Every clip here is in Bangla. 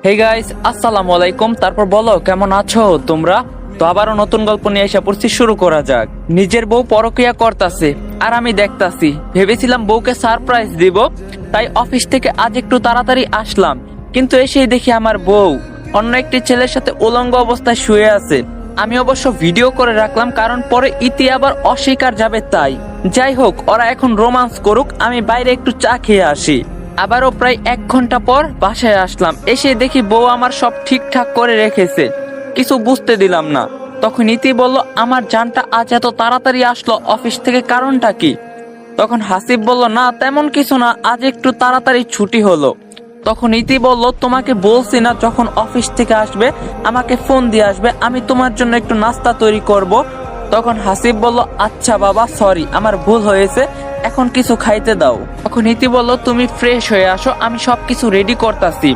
হে গাইস, আসসালামু আলাইকুম। তারপর বলো কেমন আছো তোমরা? তো আবারও নতুন গল্প নিয়ে এসে পড়ছি, শুরু করা যাক। নিজের বউ পরকীয়া করতাছে আর আমি দেখতাছি। ভেবেছিলাম বউকে সারপ্রাইজ দিব, তাই অফিস থেকে আজ একটু তাড়াতাড়ি আসলাম, কিন্তু এসেই দেখি আমার বউ অন্য একটি ছেলের সাথে উলঙ্গ অবস্থায় শুয়ে আছে। আমি অবশ্য ভিডিও করে রাখলাম, কারণ পরে ইতি আবার অস্বীকার যাবে তাই। যাই হোক, ওরা এখন রোমান্স করুক, আমি বাইরে একটু চা খেয়ে আসি। আবারও প্রায় 1 ঘন্টা পর বাসায় আসলাম। এসে দেখি বউ আমার সব ঠিকঠাক করে রেখেছে, কিছু বুঝতে দিলাম না। তখন ইতি বলল, আমার জানটা আজ এত তাড়াতাড়ি আসলো অফিস থেকে, কারণটা কি? তখন হাসিব বলল, না তেমন কিছু না, আজ একটু তাড়াতাড়ি ছুটি হলো। তখন ইতি বলল, তোমাকে বলছি না যখন অফিস থেকে আসবে আমাকে ফোন দিয়ে আসবে, আমি তোমার জন্য একটু নাস্তা তৈরি করব। তখন হাসিব বলল, আচ্ছা বাবা, সরি, আমার ভুল হয়েছে, এখন কিছু খাইতে দাও। তখন ইতি বলল, তুমি ফ্রেশ হয়ে আসো, আমি সবকিছু রেডি করতাছি।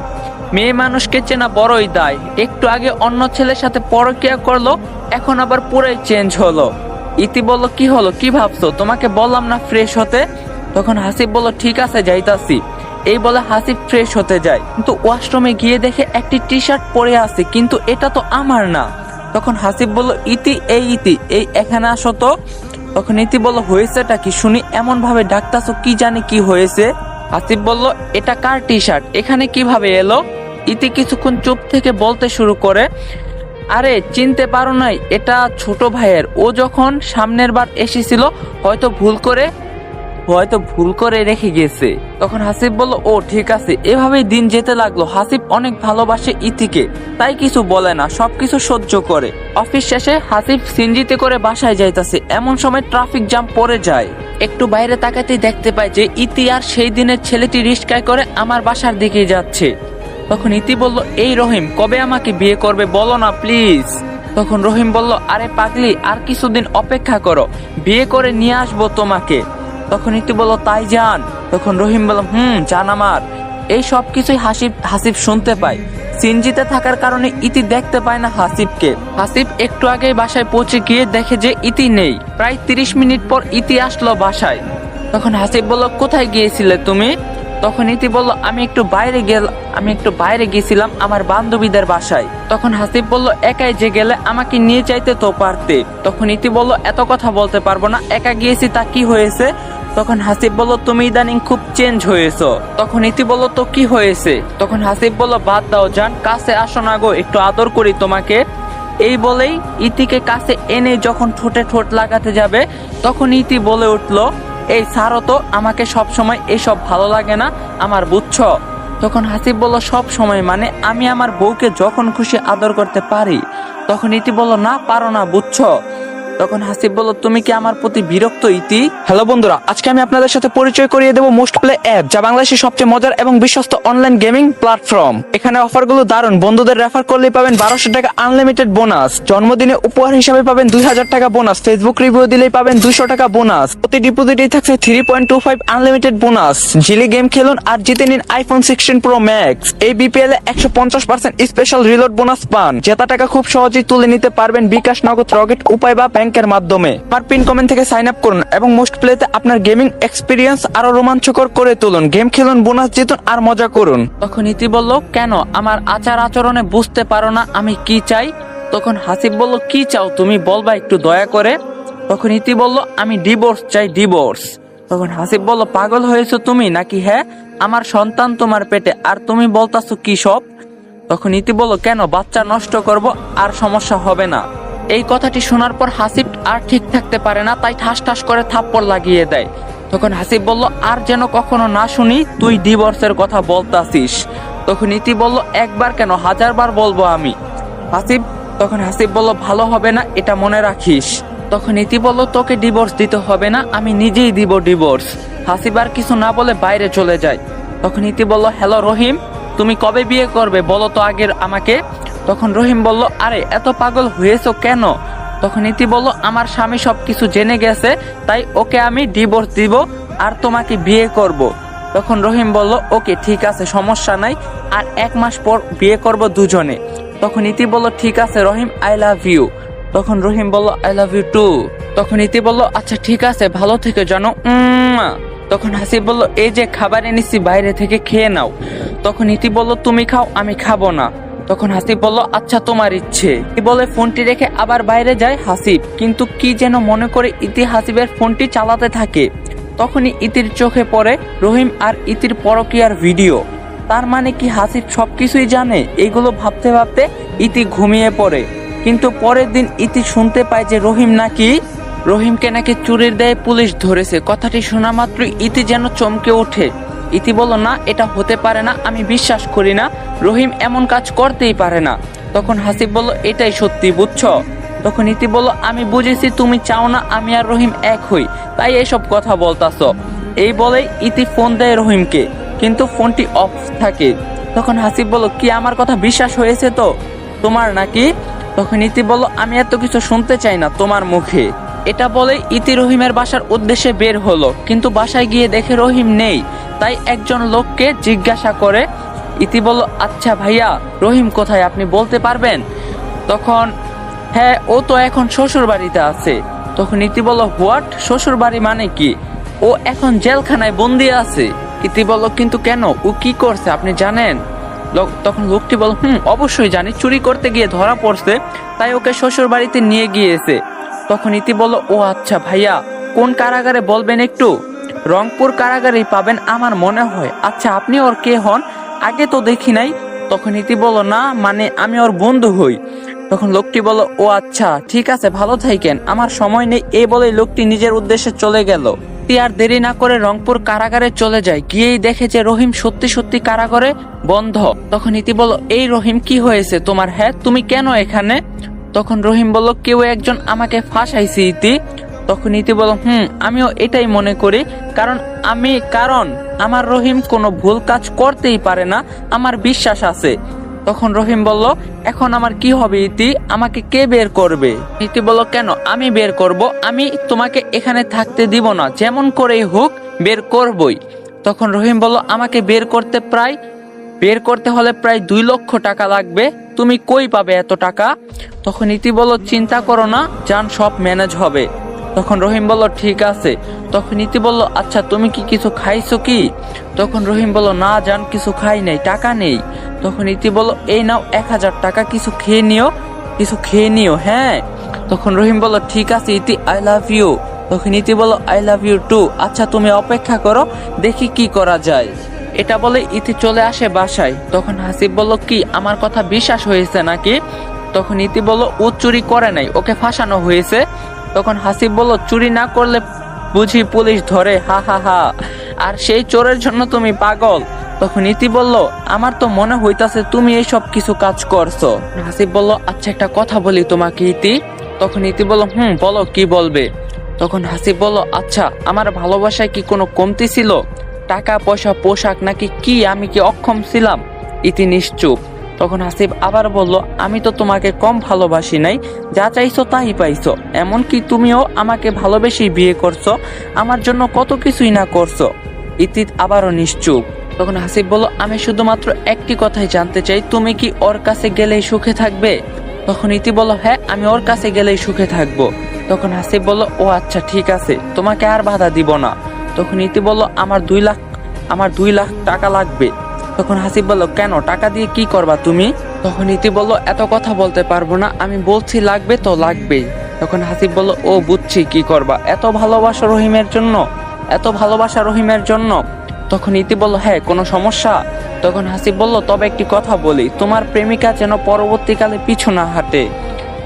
মেয়ে মানুষকে চেনা বড়ই দায়। একটু আগে অন্য ছেলের সাথে পরকীয়া করলো, এখন আবার পুরাই চেঞ্জ হলো। ইতি বলল, কি হলো, কি ভাবছো? তোমাকে বললাম না ফ্রেশ হতে। তখন হাসিব বলল, ঠিক আছে যাইতাছি। এই বলে হাসিব ফ্রেশ হতে যায়, কিন্তু ওয়াশরুমে গিয়ে দেখে একটি টি শার্ট পরে আছে, কিন্তু এটা তো আমার না। তখন হাসিব বলল, ইতি এই এখানে আসো তো। তখন ইতি বলল, হয়েছেটা কি শুনি, এমন ভাবে ডাকতাছো, কি জানি কি হয়েছে? হাসিব বলল, এটা কার টি শার্ট, এখানে কিভাবে এলো? ইতি কিছুক্ষণ চুপ থেকে বলতে শুরু করে, আরে চিনতে পারো নাই, এটা ছোট ভাইয়ের, ও যখন সামনের বার এসেছিল হয়তো ভুল করে রেখে গেছে। তখন হাসিব বলল, ও ঠিক আছে। এভাবেই দিন যেতে লাগলো। হাসিব অনেক ভালোবাসে ইতিকে, তাই কিছু বলে না, সবকিছু সহ্য করে। অফিস শেষে হাসিব সিনজিতে করে বাসায় যাইতাছে, এমন সময় ট্রাফিক জ্যাম পড়ে যায়। একটু বাইরে তাকাতেই দেখতে পায় যে ইতি আর সেই দিনের ছেলেটি রিস্কায় করে আমার বাসার দিকে যাচ্ছে। তখন ইতি বলল, এই রহিম, কবে আমাকে বিয়ে করবে বলো না প্লিজ। তখন রহিম বলল, আরে পাগলি, আর কিছুদিন অপেক্ষা করো, বিয়ে করে নিয়ে আসবো তোমাকে। তখন ইতি বলল, তাই জান? তখন রহিম বলল, জান আমার। এই সব কিছুই হাসিব শুনতে পায়। সিনজিতে থাকার কারণে ইতি দেখতে পায় না হাসিবকে। হাসিব একটু আগেই বাসায় পৌঁছে গিয়ে দেখে যে ইতি নেই। প্রায় 30 মিনিট পর ইতি আসলো বাসায়। তখন হাসিব বলল, কোথায় গিয়েছিলে তুমি? তখন ইতি বলল, আমি একটু বাইরে গেছিলাম আমার বান্ধবীদের বাসায়। তখন হাসিব বলল, একাই যে গেলে, আমাকে নিয়ে চাইতে তো পারতে। তখন ইতি বলল, এত কথা বলতে পারবো না, একা গিয়েছি তা কি হয়েছে? তখন হাসিব বলল, তুমি ইদানিং খুব চেঞ্জ হয়েছো। তখন ইতি বলল, তো কি হয়েছে? তখন হাসিব বলল, বাদ দাও জান, কাছে আসো না গো, একটু আদর করি তোমাকে। এই বলেই ইতিকে কাছে এনে যখন ঠোঁটে ঠোঁট লাগাতে যাবে, তখন ইতি বলে উঠলো, এই ছাড়ো তো, আমাকে সব সময় এসব ভালো লাগে না আমার, বুঝছো? তখন হাসিব বলল, সব সময় মানে? আমি আমার বউকে যখন খুশি আদর করতে পারি। তখন ইতি বলল, না পারো না, বুঝছো? তখন হাসিব বলল, তুমি কি আমার প্রতি বিরক্ত ইতি? হ্যালো বন্ধুরা, আজকে আমি আপনাদের সাথে পরিচয় করিয়ে দেব মোস্ট প্লে অ্যাপ, যা বাংলাদেশের সবচেয়ে মজার এবং বিশ্বস্ত অনলাইন গেমিং প্ল্যাটফর্ম। এখানে অফারগুলো দারুণ। বন্ধুদের রেফার করলেই পাবেন 1200 টাকা আনলিমিটেড বোনাস, জন্মদিনে উপহার হিসাবে পাবেন 2000 টাকা বোনাস, ফেসবুক রিভিউ দিলেই পাবেন 200 টাকা বোনাস, প্রতি ডিপোজিটেই থাকছে 3.25 আনলিমিটেড বোনাস। জিলি গেম খেলুন আর জিতে নিন আইফোন 16 প্রো ম্যাক্স। এই বিপিএল এ 150% স্পেশাল রিলোড বোনাস পান। জেতা টাকা খুব সহজেই তুলে নিতে পারবেন বিকাশ, নগদ, রকেট উপায় বা ব্যাংকের মাধ্যমে। আর পিন কমেন্ট থেকে সাইন আপ করুন এবং মোস্ট প্লেতে আপনার গেমিং এক্সপিরিয়েন্স আরো রোমাঞ্চকর করে তুলুন। গেম খেলুন, বোনাস জিতুন আর মজা করুন। তখন ইতি বলল, কেন আমার আচার আচরণে বুঝতে পারো না আমি কি চাই? তখন হাসিব বলল, কি চাও তুমি, বলবা একটু দয়া করে। তখন ইতি বলল, আমি ডিভোর্স চাই, ডিভোর্স। তখন হাসিব বলল, পাগল হয়েছো তুমি নাকি? হ্যাঁ, আমার সন্তান তোমার পেটে, আর তুমি বলতাছো কি সব? তখন ইতি বলল, কেন, বাচ্চা নষ্ট করব, আর সমস্যা হবে না। এই কথাটি শোনার পর হাসিব আর ঠিক থাকতে পারে না, তাই ঠাস ঠাস করে থাপ্পড় লাগিয়ে দেয়। তখন হাসিব বলল, আর যেন কখনো না শুনি তুই ডিভোর্সের কথা বলতাছিস। তখন ইতি বলল, একবার কেন, 1000 বার বলবো আমি। তখন হাসিব বলল, ভালো হবে না, এটা মনে রাখিস। তখন ইতি বলল, তোকে ডিভোর্স দিতে হবে না, আমি নিজেই দিব ডিভোর্স। হাসিব আর কিছু না বলে বাইরে চলে যায়। তখন ইতি বলল, হ্যালো রহিম, তুমি কবে বিয়ে করবে বলো তো আগের আমাকে। তখন রহিম বলল, আরে এত পাগল হয়েছো কেন? তখন ইতি বলল, আমার স্বামী সবকিছু জেনে গেছে, তাই ওকে আমি ডিভোর্স দিব আর তোমাকে বিয়ে করব। তখন রহিম বলল, ওকে ঠিক আছে, সমস্যা নাই, আর 1 মাস পর বিয়ে করব দুজনে। তখন ইতি বলল, ঠিক আছে রহিম, আই লাভ ইউ। তখন রহিম বলল, আই লাভ ইউ টু। তখন ইতি বলল, আচ্ছা ঠিক আছে, ভালো থেকে জানো। তখন হাসিব বলল, এই যে খাবার এনেছি বাইরে থেকে খেয়ে নাও। তখন ইতি বলল, তুমি খাও, আমি খাবো না। তখন হাসিব বলল, আচ্ছা তোমার ইচ্ছে। এই বলে ফোনটি রেখে আবার বাইরে যায় হাসিব, কিন্তু কি যেন মনে করে ইতি হাসিবের ফোনটি চালাতে থাকে। তখনই ইতির চোখে পড়ে রহিম আর ইতির পরকীয়ার ভিডিও। তার মানে কি হাসিব সবকিছুই জানে? এইগুলো ভাবতে ভাবতে ইতি ঘুমিয়ে পড়ে। কিন্তু পরের দিন ইতি শুনতে পায় যে রহিমকে নাকি চুরির দায়ে পুলিশ ধরেছে। কথাটি শোনা মাত্রই ইতি যেন চমকে ওঠে। ইতি বলল, না, এটা হতে পারে না, আমি বিশ্বাস করি না, রহিম এমন কাজ করতেই পারে না। তখন হাসিব বলল, এটাই সত্যি, বুঝছো? তখন ইতি বলল, আমি বুঝেছি তুমি চাও না আমি আর রহিম এক হই, তাই এসব কথা বলতাছো। এই বলেই ইতি ফোন দেয় রহিমকে, কিন্তু ফোনটি অফ থাকে। তখন হাসিব বলল, কি আমার কথা বিশ্বাস হয়েছে তো তোমার নাকি? তখন ইতি বলল, আমি এত কিছু শুনতে চাই না তোমার মুখে। এটা বলে ইতি রহিমের বাসার উদ্দেশ্যে বের হলো, কিন্তু বাসায় গিয়ে দেখে রহিম নেই। তাই একজন লোককে জিজ্ঞাসা করে। ইতি বলল, আচ্ছা ভাইয়া, রহিম কোথায় আপনি বলতে পারবেন? তখন, হ্যাঁ, ও তো এখন শ্বশুর বাড়িতে আছে। তখন ইতি বলল, হোয়াট, শ্বশুর বাড়ি মানে কি? ও এখন জেলখানায় বন্দি আছে। ইতি বলল, কিন্তু কেন, ও কি করছে আপনি জানেন? তখন লোকটি বলল, অবশ্যই জানি, চুরি করতে গিয়ে ধরা পড়ছে, তাই ওকে শ্বশুর বাড়িতে নিয়ে গিয়েছে। তখন ইতি বলল, ও আচ্ছা ভাইয়া, কোন কারাগারে বলবেন একটু? রংপুর কারাগারেই পাবেন আমার মনে হয়। আচ্ছা, আপনি ওর কে হন? আগে তো দেখি নাই। তখন ইতি বলল, না মানে আমি ওর বন্ধু হই। তখন লোকটি বলল, ও আচ্ছা, ঠিক আছে, ভালো থাকেন, আমার সময় নেই। এই বলে লোকটি নিজের উদ্দেশ্যে চলে গেল। আর দেরি না করে রংপুর কারাগারে চলে যায়। গিয়েই দেখে যে রহিম সত্যি সত্যি কারাগারে বন্ধ। তখন ইতি বলল, এই রহিম, কি হয়েছে তোমার? হ্যাঁ, তুমি কেন এখানে? তখন রহিম বলল, কেউ একজন আমাকে ফাঁসাইছে ইতি। তখন ইতি বলল, আমিও এটাই মনে করি, কারণ আমার রহিম কোনো ভুল কাজ করতেই পারে না, আমার বিশ্বাস আছে। তখন রহিম বলল, এখন আমার কি হবে ইতি? আমাকে কে বের করবে? ইতি বলল, কেন, আমি বের করব, আমি তোমাকে এখানে থাকতে দিব না, যেমন করেই হোক বের করবই। তখন রহিম বলল, আমাকে বের করতে হলে প্রায় 2 লক্ষ টাকা লাগবে, তুমি কই পাবে এত টাকা? তখন ইতি বলল, চিন্তা করো না জান, সব ম্যানেজ হবে। তখন রহিম বলল, ঠিক আছে। তখন ইতি বলল, আচ্ছা তুমি কি কিছু খাইছো কি? তখন রহিম বলল, না জান, কিছু খাই নাই, টাকা নেই। তখন ইতি বলল, এই নাও 1000 টাকা, কিছু খেয়ে নিও, হ্যাঁ। তখন রহিম বলল, ঠিক আছে ইতি, আই লাভ ইউ। তখন ইতি বলল, আই লাভ ইউ টু। আচ্ছা তুমি অপেক্ষা করো, দেখি কি করা যায়। এটা বলে ইতি চলে আসে বাসায়। তখন হাসিব বলল, কি আমার কথা বিশ্বাস হয়েছে নাকি? তখন ইতি বলল, ও চুরি করে নাই, ওকে ফাঁসানো হয়েছে। তখন হাসিব বলল, চুরি না করলে বুঝি পুলিশ ধরে? হা হা হা, আর সেই চোরের জন্য তুমি পাগল। তখন ইতি বলল, আমার তো মনে হইতাছে তুমি এই সব কিছু কাজ করছো। হাসিব বলল, আচ্ছা একটা কথা বলি তোমাকে ইতি। তখন ইতি বলল, বলো, কি বলবে? তখন হাসিব বলল, আচ্ছা আমার ভালোবাসায় কি কোনো কমতি ছিল? টাকা পয়সা পোশাক নাকি কি, আমি কি অক্ষম ছিলাম? ইতি নিশ্চুপ। তখন হাসিব আবার বলল, আমি তো তোমাকে কম ভালোবাসি নাই, যা চাইছো তাই পাইছো, এমনকি তুমিও আমাকে ভালোবেসে বিয়ে করছো, আমার জন্য কত কিছুই না করছো। ইতি আবারও নিশ্চুপ। তখন হাসিব বলল, আমি শুধুমাত্র একটি কথাই জানতে চাই, তুমি কি ওর কাছে গেলেই সুখে থাকবে? তখন ইতি বলল, হ্যাঁ, আমি ওর কাছে গেলেই সুখে থাকবো। তখন হাসিব বলল, ও আচ্ছা ঠিক আছে, তোমাকে আর বাধা দিব না। তখন ইতি বলল, আমার 2 লাখ টাকা লাগবে। তখন হাসিব বলল, কেন, টাকা দিয়ে কি করবা তুমি? তখন ইতি বলল, এত কথা বলতে পারবো না, আমি বলছি লাগবে তো লাগবেই। তখন হাসিব বলল, ও বুঝছি, কি করবা, এত ভালোবাসা রহিমের জন্য? তখন ইতি বলল, হ্যাঁ, কোনো সমস্যা? তখন হাসিব বলল, তবে একটি কথা বলি, তোমার প্রেমিকা যেন পরবর্তীকালে পিছু না হাঁটে।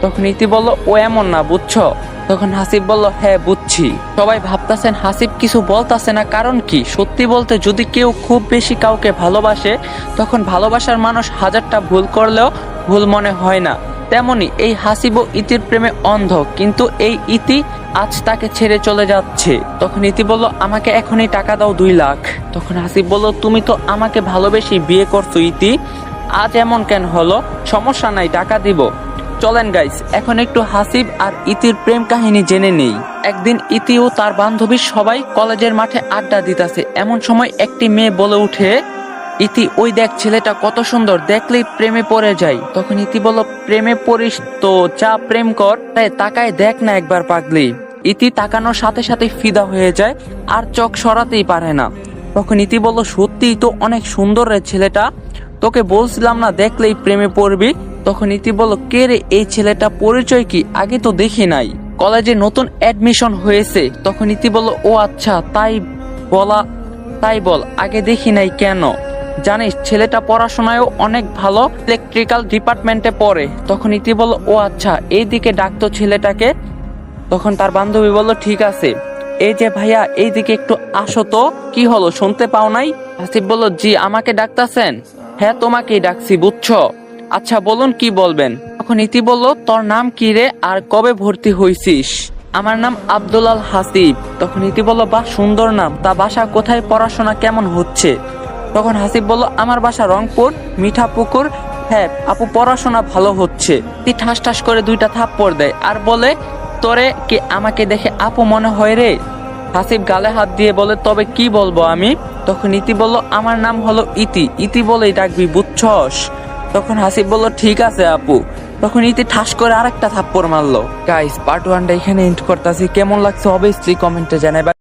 তখন ইতি বলল, ও এমন না, বুঝছো? তখন হাসিব বলল, হ্যাঁ বুঝছি। সবাই ভাবতাছেন হাসিব কিছু বলতাছে না, কারণ কি? সত্যি বলতে, যদি কেউ খুব বেশি কাউকে ভালোবাসে, তখন ভালোবাসার মানুষ 1000টা ভুল করলেও ভুল মনে হয় না। তেমনি এই হাসিবও ইতির প্রেমে অন্ধ, কিন্তু এই ইতি আজ তাকে ছেড়ে চলে যাচ্ছে। তখন ইতি বলল, আমাকে এখনই টাকা দাও 2 লাখ। তখন হাসিব বলল, তুমি তো আমাকে ভালোবেসে বিয়ে করছো ইতি, আজ এমন কেন হলো? সমস্যা নাই, টাকা দিব। চলেন গাইস, এখন একটু হাসিব আর ইতির প্রেম কাহিনী জেনে নেই। একদিন ইতি ও তার বান্ধবী সবাই কলেজের মাঠে আড্ডা দিতেছে। এমন সময় একটি মেয়ে বলে উঠে, ইতি, ওই দেখ, ছেলেটা কত সুন্দর, দেখলেই প্রেমে পড়ে যাই। তখন ইতি বলল, প্রেমে পড়িস তো যা প্রেম কর, তাই তাকায় দেখ না একবার পাগলি। ইতি তাকানোর সাথে সাথে ফিদা হয়ে যায় আর চোখ সরাতেই পারে না। তখন ইতি বলল, সত্যিই তো অনেক সুন্দর রে ছেলেটা, তোকে বলছিলাম না দেখলেই প্রেমে পড়বি। তখন ইতি বলল, কে রে এই ছেলেটা, পরিচয় কি, আগে তো দেখি নাই, কলেজে নতুন অ্যাডমিশন হয়েছে। তখন ইতি বলল, ও আচ্ছা তাই বল, আগে দেখি নাই কেন? জানিস ছেলেটা পড়াশোনায়ও অনেক ভালো, ইলেকট্রিক্যাল ডিপার্টমেন্টে পড়ে। তখন ইতি বলল, ও আচ্ছা, এইদিকে ডাকতো ছেলেটাকে। তখন তার বান্ধবী বলল, ঠিক আছে, এই যে ভাইয়া এইদিকে একটু আসো তো। কি হলো, শুনতে পাও নাই? হাসিব বলল, জি আমাকে ডাকতাছেন? হ্যাঁ তোমাকেই ডাকছি, বুঝছো। আচ্ছা বলুন কি বলবেন। তখন ইতি বলল, তোর নাম কি রে আর কবে ভর্তি হইছিস? আমার নাম আব্দুলাল হাসিব। তখন ইতি বলল, বাহ সুন্দর নাম, তা বাসা কোথায়, পড়াশোনা কেমন হচ্ছে? তখন হাসিব বলল, আমার বাসা রংপুর মিঠাপুকুর। হ্যাঁ আপু, পড়াশোনা ভালো হচ্ছে। ইতি ঠাস ঠাস করে 2টা থাপ্পড় দেয় আর বলে, তোরে কি আমাকে দেখে আপু মনে হয় রে? হাসিব গালে হাত দিয়ে বলে, তবে কি বলবো আমি? তখন ইতি বলল, আমার নাম হলো ইতি, ইতি বলেই ডাকবি, বুঝছস? তখন হাসিব বলল, ঠিক আছে আপু। তখন ইতি ঠাস করে আরেকটা থাপ্পড় মারলো। গাইস, পার্ট 1টা এখানে এন্ড করতেছি। কেমন লাগছে অবশ্যই কমেন্টে জানাইবা।